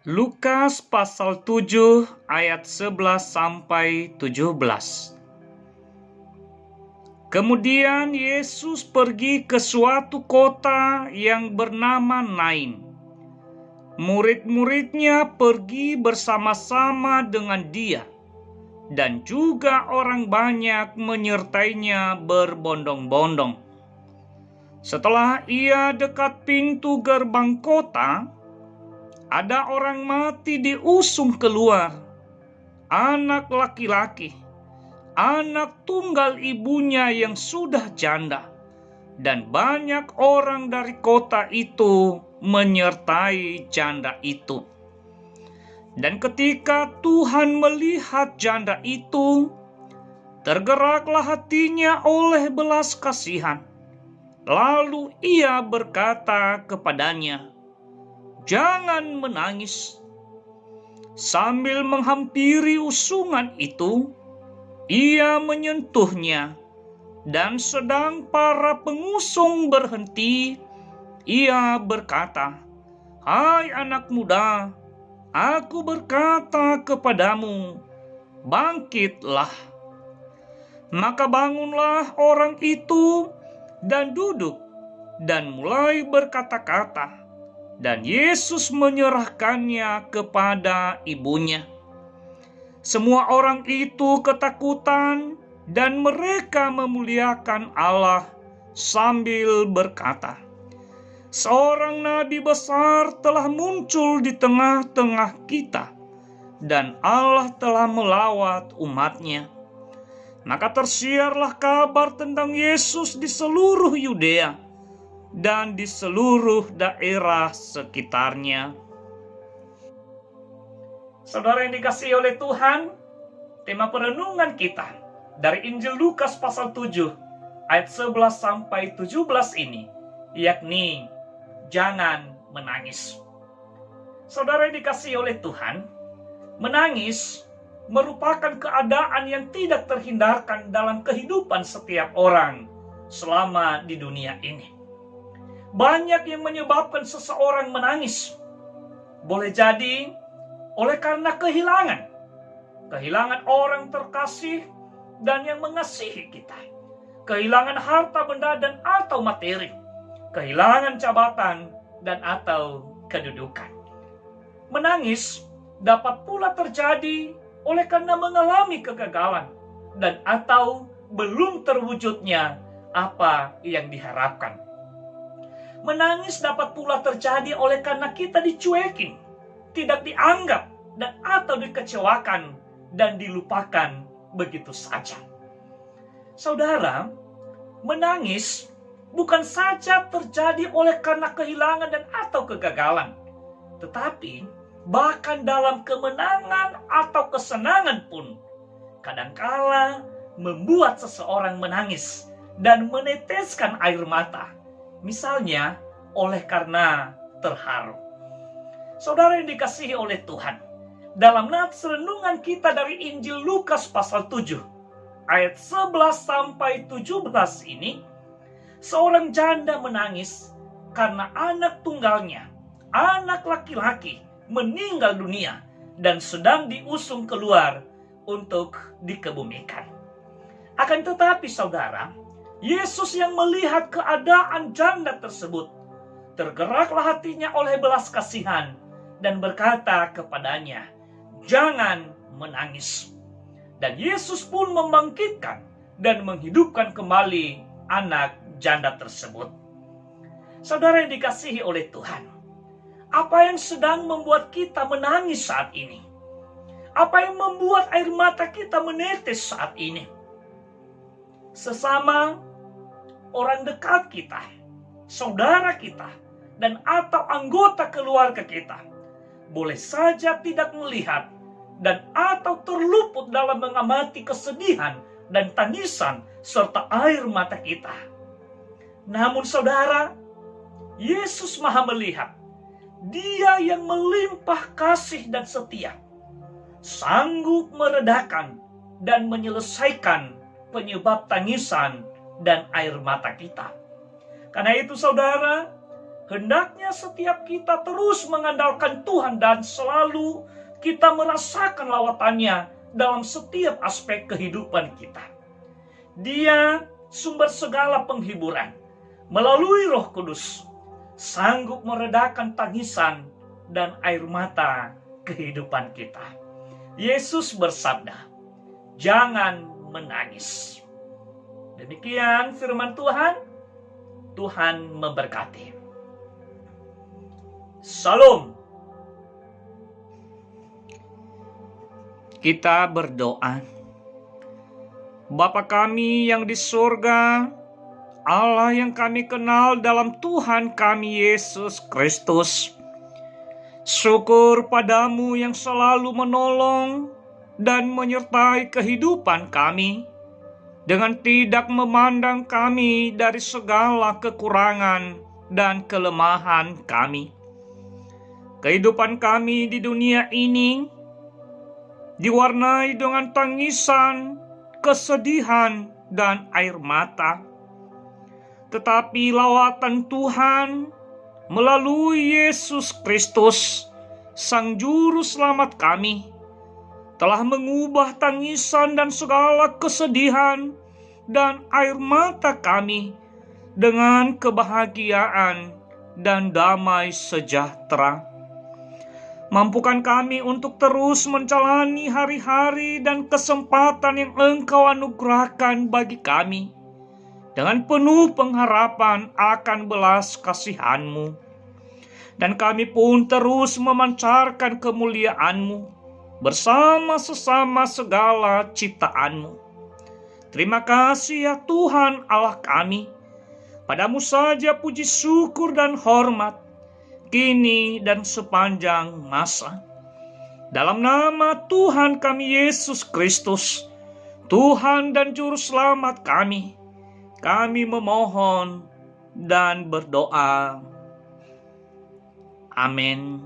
Lukas pasal 7 ayat 11 sampai 17. Kemudian Yesus pergi ke suatu kota yang bernama Nain. Murid-muridnya pergi bersama-sama dengan dia, dan juga orang banyak menyertainya berbondong-bondong. Setelah ia dekat pintu gerbang kota, ada orang mati diusung keluar, anak laki-laki, anak tunggal ibunya yang sudah janda, dan banyak orang dari kota itu menyertai janda itu. Dan ketika Tuhan melihat janda itu, tergeraklah hatinya oleh belas kasihan. Lalu ia berkata kepadanya, "Jangan menangis." Sambil menghampiri usungan itu, ia menyentuhnya, dan sedang para pengusung berhenti, ia berkata, "Hai anak muda, aku berkata kepadamu, bangkitlah." Maka bangunlah orang itu dan duduk, dan mulai berkata-kata. Dan Yesus menyerahkannya kepada ibunya. Semua orang itu ketakutan, dan mereka memuliakan Allah sambil berkata, "Seorang nabi besar telah muncul di tengah-tengah kita, dan Allah telah melawat umatnya." Maka tersiarlah kabar tentang Yesus di seluruh Yudea dan di seluruh daerah sekitarnya. Saudara yang dikasihi oleh Tuhan, tema perenungan kita dari Injil Lukas pasal 7 ayat 11 sampai 17 ini, yakni jangan menangis. Saudara yang dikasihi oleh Tuhan, menangis merupakan keadaan yang tidak terhindarkan dalam kehidupan setiap orang selama di dunia ini. Banyak yang menyebabkan seseorang menangis. Boleh jadi oleh karena kehilangan orang terkasih dan yang mengasihi kita, kehilangan harta benda dan atau materi, kehilangan jabatan dan atau kedudukan. Menangis dapat pula terjadi oleh karena mengalami kegagalan dan atau belum terwujudnya apa yang diharapkan. Menangis dapat pula terjadi oleh karena kita dicuekin, tidak dianggap, dan atau dikecewakan dan dilupakan begitu saja. Saudara, menangis bukan saja terjadi oleh karena kehilangan dan atau kegagalan, tetapi bahkan dalam kemenangan atau kesenangan pun kadangkala membuat seseorang menangis dan meneteskan air mata. Misalnya oleh karena terharu. Saudara yang dikasihi oleh Tuhan, dalam nats renungan kita dari Injil Lukas pasal 7 ayat 11 sampai 17 ini, seorang janda menangis karena anak tunggalnya, anak laki-laki, meninggal dunia dan sedang diusung keluar untuk dikebumikan. Akan tetapi saudara, Yesus yang melihat keadaan janda tersebut, tergeraklah hatinya oleh belas kasihan dan berkata kepadanya, "Jangan menangis." Dan Yesus pun membangkitkan dan menghidupkan kembali anak janda tersebut. Saudara yang dikasihi oleh Tuhan, apa yang sedang membuat kita menangis saat ini? Apa yang membuat air mata kita menetes saat ini? Sesama orang dekat kita, saudara kita, dan atau anggota keluarga kita boleh saja tidak melihat dan atau terluput dalam mengamati kesedihan dan tangisan serta air mata kita. Namun saudara, Yesus Maha melihat. Dia yang melimpah kasih dan setia, sanggup meredakan dan menyelesaikan penyebab tangisan dan air mata kita. Karena itu saudara, Hendaknya setiap kita terus mengandalkan Tuhan dan selalu kita merasakan lawatannya dalam setiap aspek kehidupan kita. Dia sumber segala penghiburan. Melalui Roh Kudus, sanggup meredakan tangisan dan air mata kehidupan kita. Yesus bersabda, "Jangan menangis." Demikian firman Tuhan. Tuhan memberkati. Salam. Kita berdoa. Bapa kami yang di surga, Allah yang kami kenal dalam Tuhan kami Yesus Kristus, syukur padamu yang selalu menolong dan menyertai kehidupan kami, dengan tidak memandang kami dari segala kekurangan dan kelemahan kami. Kehidupan kami di dunia ini diwarnai dengan tangisan, kesedihan, dan air mata. Tetapi lawatan Tuhan melalui Yesus Kristus, Sang Juru Selamat kami, telah mengubah tangisan dan segala kesedihan dan air mata kami dengan kebahagiaan dan damai sejahtera. Mampukan kami untuk terus menjalani hari-hari dan kesempatan yang Engkau anugerahkan bagi kami, dengan penuh pengharapan akan belas kasihan-Mu. Dan kami pun terus memancarkan kemuliaan-Mu bersama sesama segala ciptaan-Mu. Terima kasih ya Tuhan Allah kami. Padamu saja puji syukur dan hormat, kini dan sepanjang masa. Dalam nama Tuhan kami Yesus Kristus, Tuhan dan Juru Selamat kami memohon dan berdoa. Amin.